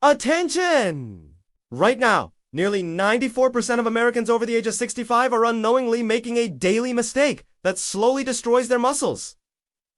Attention! Right now, nearly 94% of Americans over the age of 65 are unknowingly making a daily mistake that slowly destroys their muscles.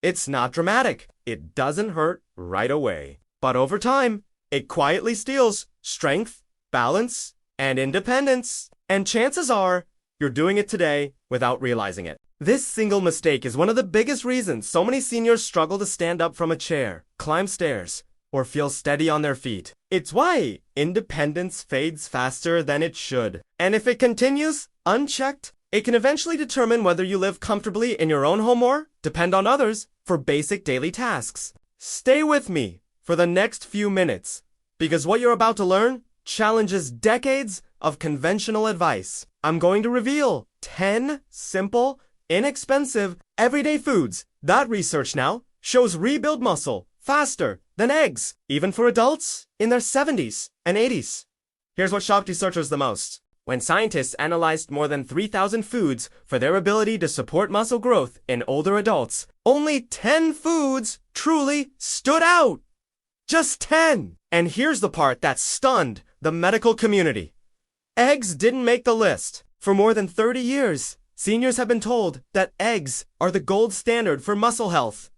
It's not dramatic. It doesn't hurt right away. But over time, it quietly steals strength, balance, and independence. And chances are, you're doing it today without realizing it. This single mistake is one of the biggest reasons so many seniors struggle to stand up from a chair, climb stairs, or feel steady on their feet. It's why independence fades faster than it should. And if it continues unchecked, it can eventually determine whether you live comfortably in your own home or depend on others for basic daily tasks. Stay with me for the next few minutes, because what you're about to learn challenges decades of conventional advice. I'm going to reveal 10 simple, inexpensive, everyday foods that research now shows rebuild muscle faster than eggs, even for adults in their 70s and 80s. Here's what shocked researchers the most. When scientists analyzed more than 3,000 foods for their ability to support muscle growth in older adults, only 10 foods truly stood out. Just 10! And here's the part that stunned the medical community. Eggs didn't make the list. For more than 30 years, seniors have been told that eggs are the gold standard for muscle health.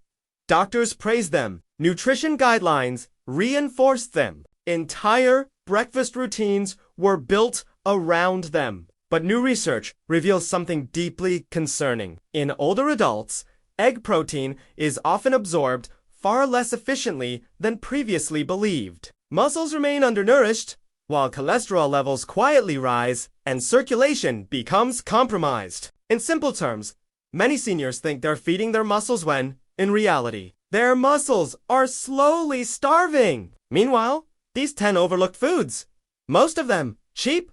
Doctors praised them. Nutrition guidelines reinforced them. Entire breakfast routines were built around them. But new research reveals something deeply concerning. In older adults, egg protein is often absorbed far less efficiently than previously believed. Muscles remain undernourished, while cholesterol levels quietly rise and circulation becomes compromised. In simple terms, many seniors think they're feeding their muscles when, in reality, their muscles are slowly starving. Meanwhile, these 10 overlooked foods, most of them cheap,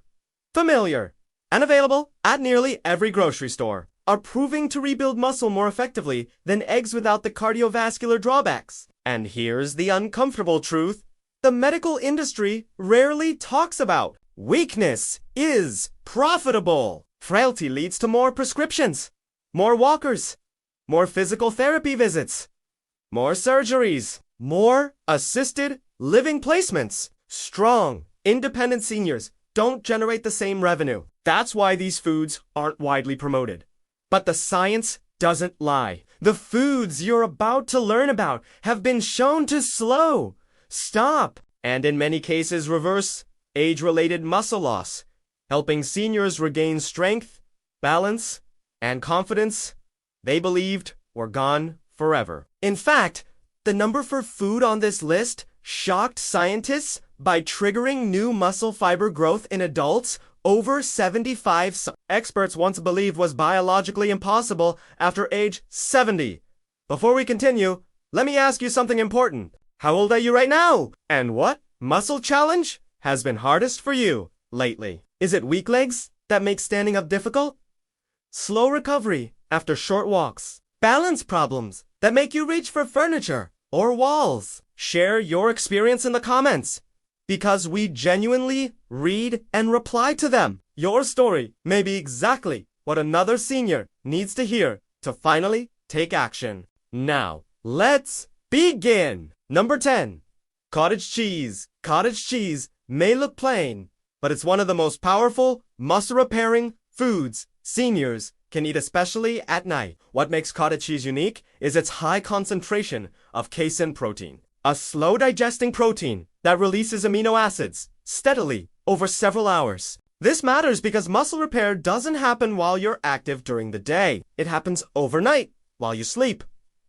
familiar, and available at nearly every grocery store, are proving to rebuild muscle more effectively than eggs without the cardiovascular drawbacks. And here's the uncomfortable truth the medical industry rarely talks about. Weakness is profitable. Frailty leads to more prescriptions, more walkers, more physical therapy visits, more surgeries, more assisted living placements. Strong, independent seniors don't generate the same revenue. That's why these foods aren't widely promoted. But the science doesn't lie. The foods you're about to learn about have been shown to slow, stop, and in many cases reverse age-related muscle loss, helping seniors regain strength, balance, and confidence they believed were gone forever. In fact, the number for food on this list shocked scientists by triggering new muscle fiber growth in adults over 75. Experts once believed was biologically impossible after age 70. Before we continue, let me ask you something important. How old are you right now? And what muscle challenge has been hardest for you lately? Is it weak legs that make standing up difficult? Slow recovery after short walks? Balance problems that make you reach for furniture or walls? Share your experience in the comments, because we genuinely read and reply to them. Your story may be exactly what another senior needs to hear to finally take action. Now, let's begin! Number 10. Cottage cheese. Cottage cheese may look plain, but it's one of the most powerful, muscle-repairing foods seniors can eat, especially at night. What makes cottage cheese unique is its high concentration of casein protein, a slow-digesting protein that releases amino acids steadily over several hours. This matters because muscle repair doesn't happen while you're active during the day. It happens overnight while you sleep.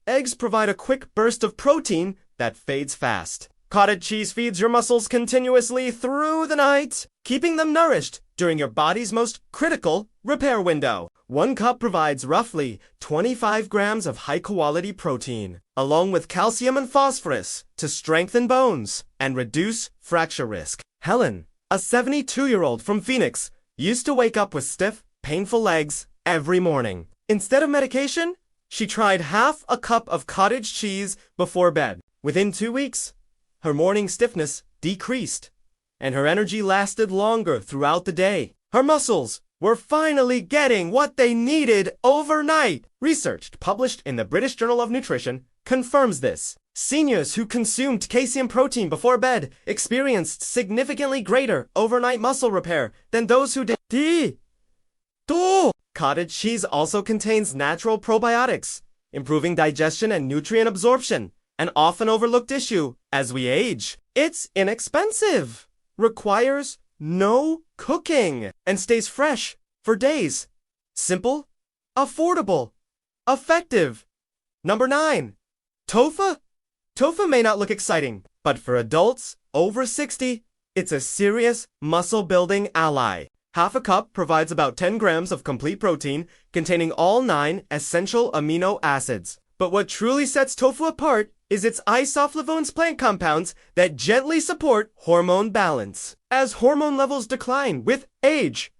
Eggs provide a quick burst of protein that fades fast. Cottage cheese feeds your muscles continuously through the night, keeping them nourished during your body's most critical repair window. 1 cup provides roughly 25 grams of high-quality protein, along with calcium and phosphorus to strengthen bones and reduce fracture risk. Helen, a 72-year-old from Phoenix, used to wake up with stiff, painful legs every morning. Instead of medication, she tried half a cup of cottage cheese before bed. Within 2 weeks, her morning stiffness decreased, and her energy lasted longer throughout the day. Her muscles were finally getting what they needed overnight. Research published in the British Journal of Nutrition confirms this. Seniors who consumed casein protein before bed experienced significantly greater overnight muscle repair than those who did. Cottage cheese also contains natural probiotics, improving digestion and nutrient absorption, an often overlooked issue as we age. It's inexpensive, requires no cooking, and stays fresh for days. Simple, affordable, effective. Number 9. Tofu? Tofu may not look exciting, but for adults over 60, it's a serious muscle-building ally. Half a cup provides about 10 grams of complete protein containing all 9 essential amino acids. But what truly sets tofu apart is its isoflavones plant compounds that gently support hormone balance. As hormone levels decline with age,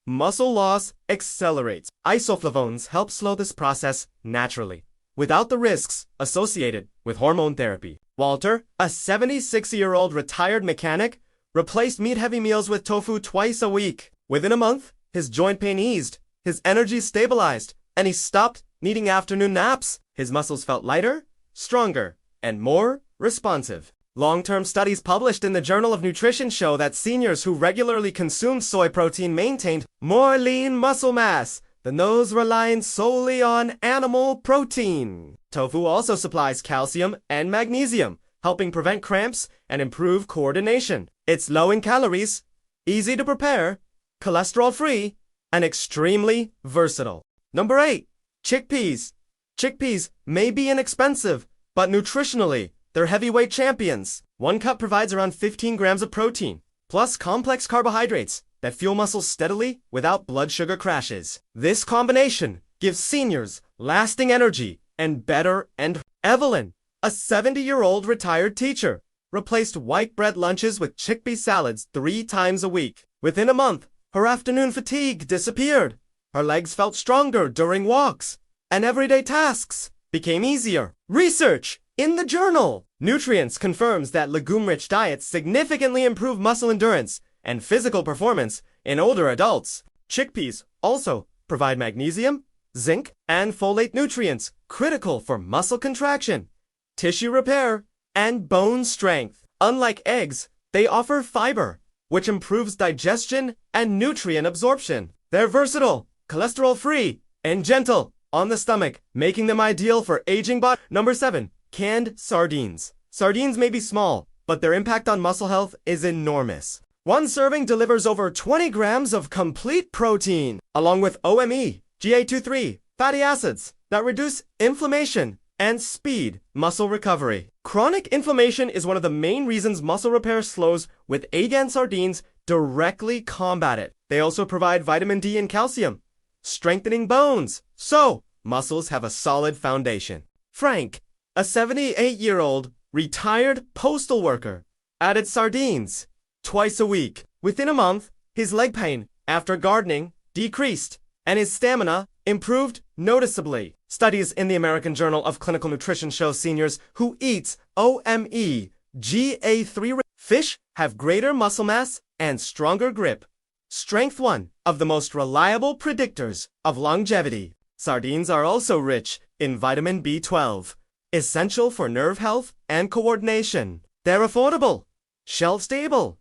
muscle loss accelerates. Isoflavones help slow this process naturally, without the risks associated with hormone therapy. Walter, a 76-year-old retired mechanic, replaced meat-heavy meals with tofu twice a week. Within a month, his joint pain eased, his energy stabilized, and he stopped needing afternoon naps. His muscles felt lighter, stronger, and more responsive. Long-term studies published in the Journal of Nutrition show that seniors who regularly consumed soy protein maintained more lean muscle mass than those relying solely on animal protein. Tofu also supplies calcium and magnesium, helping prevent cramps and improve coordination. It's low in calories, easy to prepare, cholesterol-free, and extremely versatile. Number 8. Chickpeas. Chickpeas may be inexpensive, but nutritionally, they're heavyweight champions. 1 cup provides around 15 grams of protein, plus complex carbohydrates that fuel muscles steadily without blood sugar crashes. This combination gives seniors lasting energy and better and Evelyn, a 70-year-old retired teacher, replaced white bread lunches with chickpea salads 3 times a week. Within a month, her afternoon fatigue disappeared. Her legs felt stronger during walks, and everyday tasks became easier. Research in the journal Nutrients confirms that legume-rich diets significantly improve muscle endurance and physical performance in older adults. Chickpeas also provide magnesium, zinc, and folate nutrients critical for muscle contraction, tissue repair, and bone strength. Unlike eggs, they offer fiber, which improves digestion and nutrient absorption. They're versatile, cholesterol-free, and gentle on the stomach, making them ideal for aging body. Number 7. Canned sardines. Sardines may be small, but their impact on muscle health is enormous. 1 serving delivers over 20 grams of complete protein, along with OME, GA23, fatty acids that reduce inflammation and speed muscle recovery. Chronic inflammation is one of the main reasons muscle repair slows, with canned sardines directly combat it. They also provide vitamin D and calcium, strengthening bones, so muscles have a solid foundation. Frank, a 78-year-old retired postal worker, added sardines twice a week. Within a month, his leg pain after gardening decreased, and his stamina improved noticeably. Studies in the American Journal of Clinical Nutrition show seniors who eat OME GA3 fish have greater muscle mass and stronger grip. Strength, one of the most reliable predictors of longevity. Sardines are also rich in vitamin B12, essential for nerve health and coordination. They're affordable, shelf-stable,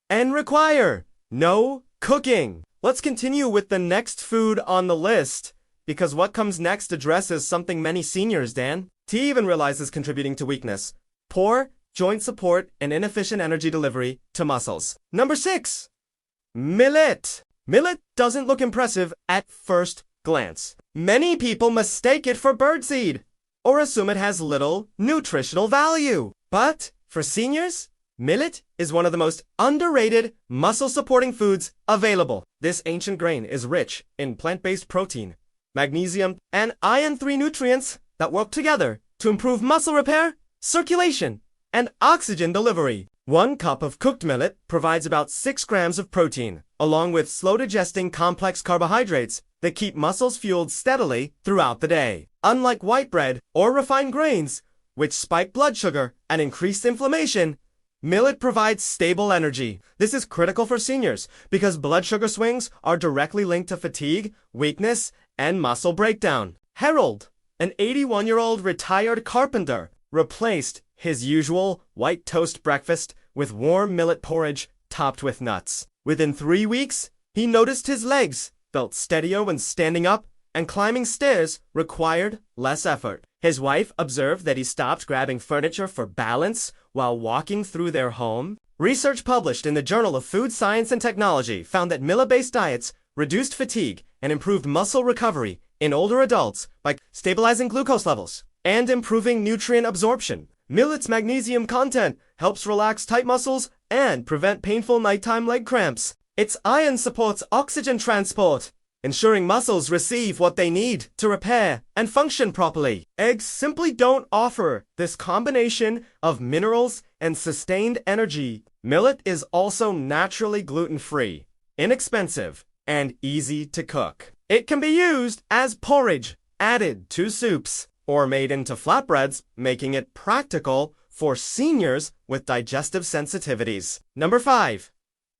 and require no cooking. Let's continue with the next food on the list, because what comes next addresses something many seniors, Dan. Tea even realizes contributing to weakness, poor joint support, and inefficient energy delivery to muscles. Number 6. Millet. Millet doesn't look impressive at first glance. Many people mistake it for birdseed, or assume it has little nutritional value. But for seniors, millet is one of the most underrated muscle-supporting foods available. This ancient grain is rich in plant-based protein, magnesium, and iron-3 nutrients that work together to improve muscle repair, circulation, and oxygen delivery. 1 cup of cooked millet provides about 6 grams of protein, along with slow-digesting complex carbohydrates that keep muscles fueled steadily throughout the day. Unlike white bread or refined grains, which spike blood sugar and increase inflammation, millet provides stable energy. This is critical for seniors because blood sugar swings are directly linked to fatigue, weakness, and muscle breakdown. Harold, an 81-year-old retired carpenter, replaced his usual white toast breakfast with warm millet porridge topped with nuts. Within 3 weeks, he noticed his legs felt steadier when standing up, and climbing stairs required less effort. His wife observed that he stopped grabbing furniture for balance while walking through their home. Research published in the Journal of Food Science and Technology found that millet-based diets reduced fatigue and improved muscle recovery in older adults by stabilizing glucose levels and improving nutrient absorption. Millet's magnesium content helps relax tight muscles and prevent painful nighttime leg cramps. Its iron supports oxygen transport, ensuring muscles receive what they need to repair and function properly. Eggs simply don't offer this combination of minerals and sustained energy. Millet is also naturally gluten-free, inexpensive, and easy to cook. It can be used as porridge, added to soups, or made into flatbreads, making it practical for seniors with digestive sensitivities. Number 5.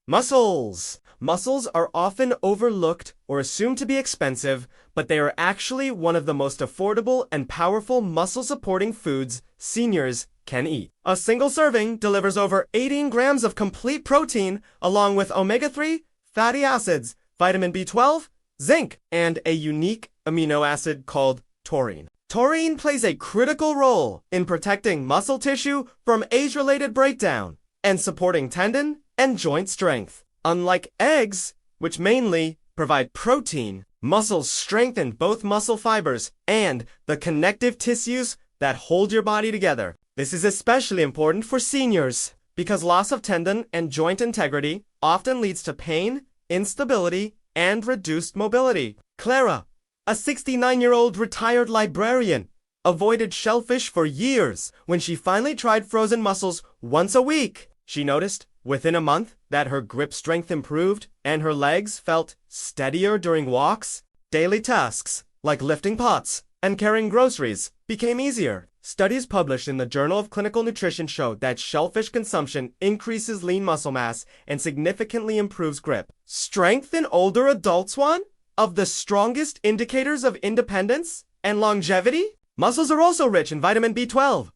Mussels. Mussels are often overlooked or assumed to be expensive, but they are actually one of the most affordable and powerful muscle-supporting foods seniors can eat. A single serving delivers over 18 grams of complete protein along with omega-3 fatty acids, vitamin B12, zinc, and a unique amino acid called taurine. Taurine plays a critical role in protecting muscle tissue from age-related breakdown and supporting tendon and joint strength. Unlike eggs, which mainly provide protein, mussels strengthen both muscle fibers and the connective tissues that hold your body together. This is especially important for seniors because loss of tendon and joint integrity often leads to pain, instability, and reduced mobility. Clara, a 69-year-old retired librarian, avoided shellfish for years. When she finally tried frozen mussels once a week, she noticed within a month that her grip strength improved and her legs felt steadier during walks. Daily tasks like lifting pots and carrying groceries became easier. Studies published in the Journal of Clinical Nutrition showed that shellfish consumption increases lean muscle mass and significantly improves grip. Strength in older adults, one of the strongest indicators of independence and longevity? Mussels are also rich in vitamin B12,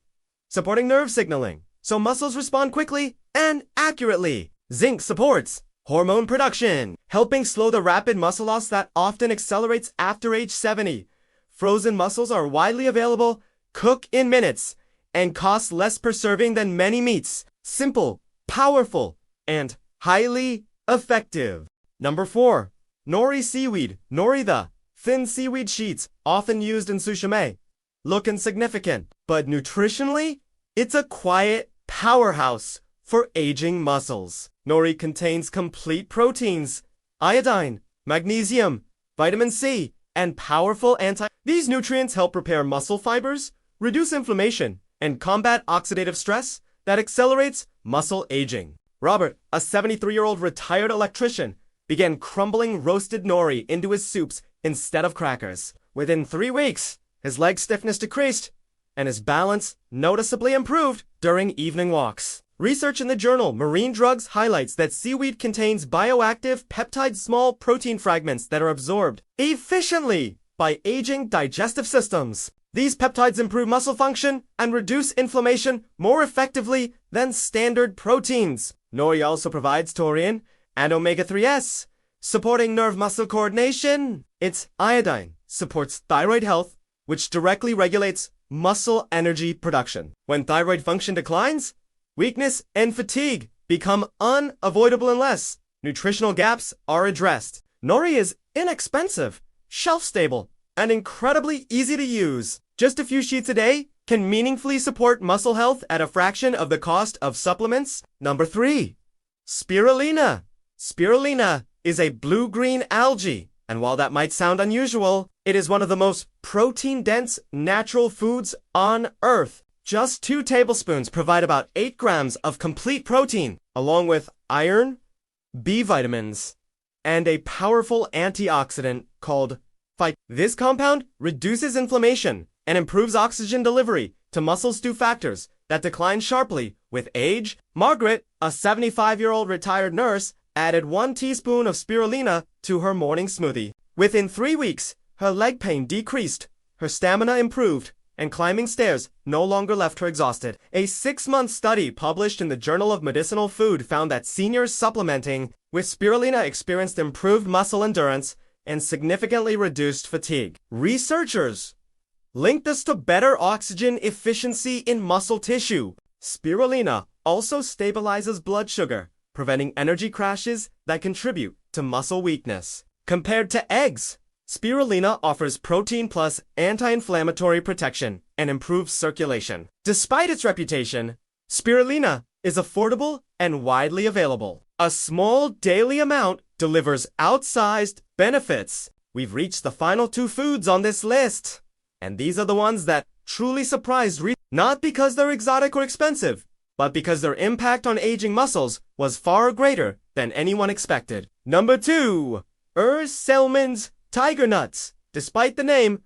supporting nerve signaling, so muscles respond quickly and accurately. Zinc supports hormone production, helping slow the rapid muscle loss that often accelerates after age 70. Frozen mussels are widely available, cook in minutes, and cost less per serving than many meats. Simple, powerful, and highly effective. Number 4. Nori seaweed. Nori, the thin seaweed sheets often used in sushi, look insignificant, but nutritionally, it's a quiet powerhouse for aging muscles. Nori contains complete proteins, iodine, magnesium, vitamin C, and powerful These nutrients help repair muscle fibers, reduce inflammation, and combat oxidative stress that accelerates muscle aging. Robert, a 73-year-old retired electrician, began crumbling roasted nori into his soups instead of crackers. Within 3 weeks, his leg stiffness decreased, and his balance noticeably improved during evening walks. Research in the journal Marine Drugs highlights that seaweed contains bioactive peptide small protein fragments that are absorbed efficiently by aging digestive systems. These peptides improve muscle function and reduce inflammation more effectively than standard proteins. Nori also provides taurine and omega-3s, supporting nerve-muscle coordination. Its iodine supports thyroid health, which directly regulates muscle energy production. When thyroid function declines, weakness and fatigue become unavoidable unless nutritional gaps are addressed. Nori is inexpensive, shelf-stable, and incredibly easy to use. Just a few sheets a day can meaningfully support muscle health at a fraction of the cost of supplements. Number 3. Spirulina. Spirulina is a blue-green algae, and while that might sound unusual, it is one of the most protein-dense natural foods on Earth. Just 2 tablespoons provide about 8 grams of complete protein, along with iron, B vitamins, and a powerful antioxidant called phytoestrogen. This compound reduces inflammation and improves oxygen delivery to muscles through factors that decline sharply with age. Margaret, a 75-year-old retired nurse, added 1 teaspoon of spirulina to her morning smoothie. Within 3 weeks, her leg pain decreased, her stamina improved, and climbing stairs no longer left her exhausted. A 6-month study published in the Journal of Medicinal Food found that seniors supplementing with spirulina experienced improved muscle endurance and significantly reduced fatigue. Researchers linked this to better oxygen efficiency in muscle tissue. Spirulina also stabilizes blood sugar, preventing energy crashes that contribute to muscle weakness. Compared to eggs, spirulina offers protein plus anti-inflammatory protection and improves circulation. Despite its reputation, spirulina is affordable and widely available. A small daily amount delivers outsized benefits. We've reached the final 2 foods on this list, and these are the ones that truly surprised not because they're exotic or expensive, but because their impact on aging muscles was far greater than anyone expected. Number 2, Selman's tiger nuts. Despite the name,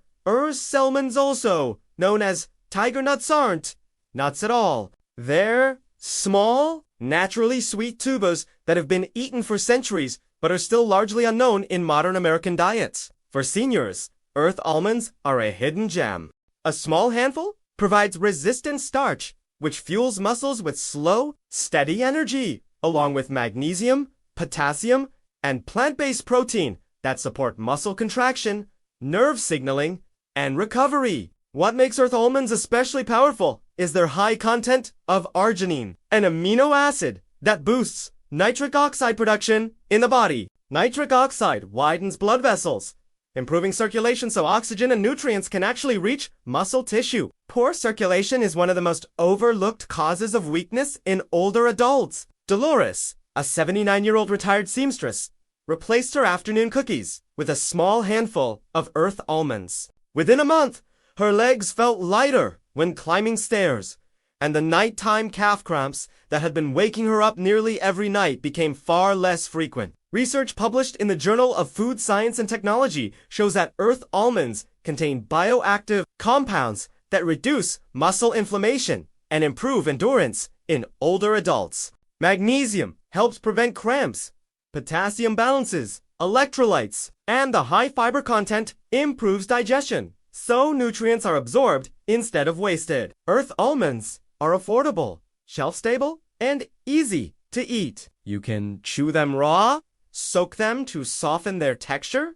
Selman's, also known as tiger nuts, aren't nuts at all. They're small, naturally sweet tubers that have been eaten for centuries but are still largely unknown in modern American diets. For seniors, earth almonds are a hidden gem. A small handful provides resistant starch, which fuels muscles with slow, steady energy, along with magnesium, potassium, and plant-based protein that support muscle contraction, nerve signaling, and recovery. What makes earth almonds especially powerful is their high content of arginine, an amino acid that boosts nitric oxide production in the body. Nitric oxide widens blood vessels, improving circulation so oxygen and nutrients can actually reach muscle tissue. Poor circulation is one of the most overlooked causes of weakness in older adults. Dolores, a 79-year-old retired seamstress, replaced her afternoon cookies with a small handful of earth almonds. Within a month, her legs felt lighter when climbing stairs, and the nighttime calf cramps that had been waking her up nearly every night became far less frequent. Research published in the Journal of Food Science and Technology shows that earth almonds contain bioactive compounds that reduce muscle inflammation and improve endurance in older adults. Magnesium helps prevent cramps. Potassium balances electrolytes, and the high fiber content improves digestion, so nutrients are absorbed instead of wasted. Earth almonds are affordable, shelf-stable, and easy to eat. You can chew them raw, soak them to soften their texture,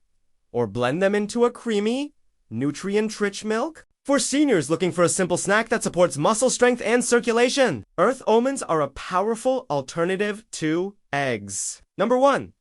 or blend them into a creamy, nutrient-rich milk. For seniors looking for a simple snack that supports muscle strength and circulation, earth almonds are a powerful alternative to eggs. Number 1,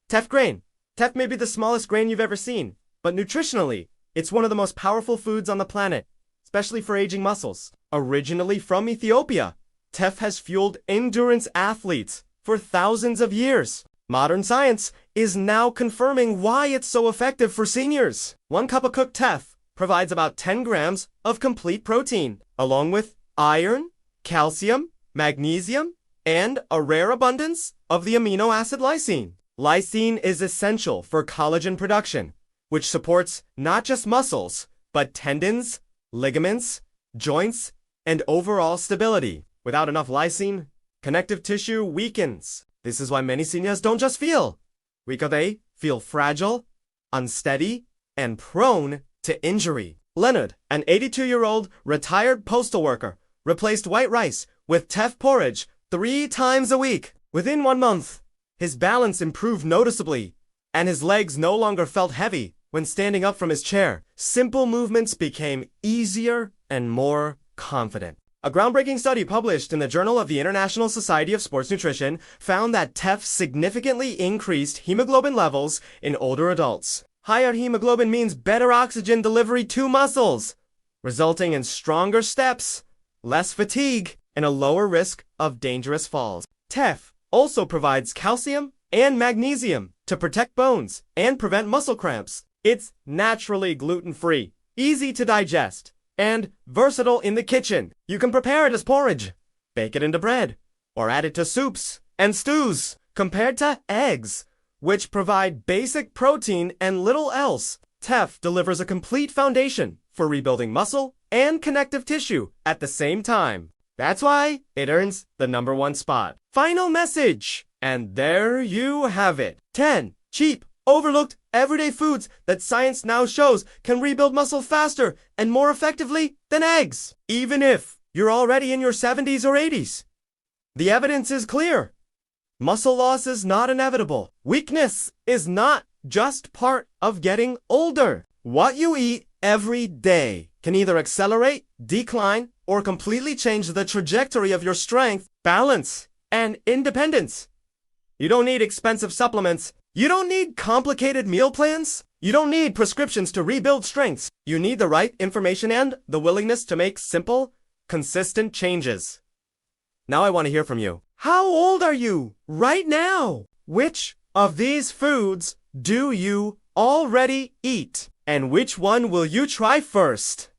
teff grain. Teff may be the smallest grain you've ever seen, but nutritionally, it's one of the most powerful foods on the planet, especially for aging muscles. Originally from Ethiopia, teff has fueled endurance athletes for thousands of years. Modern science is now confirming why it's so effective for seniors. 1 cup of cooked teff provides about 10 grams of complete protein, along with iron, calcium, magnesium, and a rare abundance of the amino acid lysine. Lysine is essential for collagen production, which supports not just muscles, but tendons, ligaments, joints, and overall stability. Without enough lysine, connective tissue weakens. This is why many seniors don't just feel weaker, they feel fragile, unsteady, and prone to injury. Leonard, an 82-year-old retired postal worker, replaced white rice with teff porridge 3 times a week. Within 1 month, his balance improved noticeably, and his legs no longer felt heavy when standing up from his chair. Simple movements became easier and more confident. A groundbreaking study published in the Journal of the International Society of Sports Nutrition found that teff significantly increased hemoglobin levels in older adults. Higher hemoglobin means better oxygen delivery to muscles, resulting in stronger steps, less fatigue, and a lower risk of dangerous falls. Teff also provides calcium and magnesium to protect bones and prevent muscle cramps. It's naturally gluten-free, easy to digest, and versatile in the kitchen. You can prepare it as porridge, bake it into bread, or add it to soups and stews. Compared to eggs, which provide basic protein and little else, teff delivers a complete foundation for rebuilding muscle and connective tissue at the same time. That's why it earns the number 1 spot. Final message, and there you have it. 10 cheap, overlooked, everyday foods that science now shows can rebuild muscle faster and more effectively than eggs, even if you're already in your 70s or 80s. The evidence is clear. Muscle loss is not inevitable. Weakness is not just part of getting older. What you eat every day can either accelerate, decline, or completely change the trajectory of your strength, balance, and independence. You don't need expensive supplements. You don't need complicated meal plans. You don't need prescriptions to rebuild strengths. You need the right information and the willingness to make simple, consistent changes. Now I want to hear from you. How old are you right now? Which of these foods do you already eat? And which one will you try first?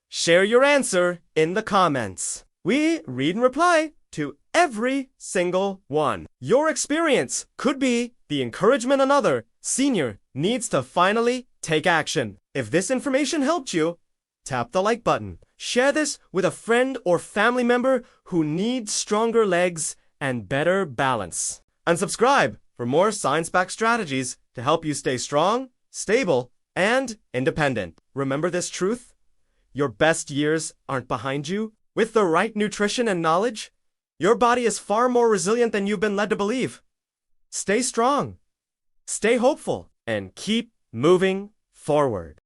Share your answer in the comments. We read and reply to every single one. Your experience could be the encouragement another senior needs to finally take action. If this information helped you, tap the like button. Share this with a friend or family member who needs stronger legs and better balance. And subscribe for more science-backed strategies to help you stay strong, stable, and independent. Remember this truth: your best years aren't behind you. With the right nutrition and knowledge, your body is far more resilient than you've been led to believe. Stay strong, stay hopeful, and keep moving forward.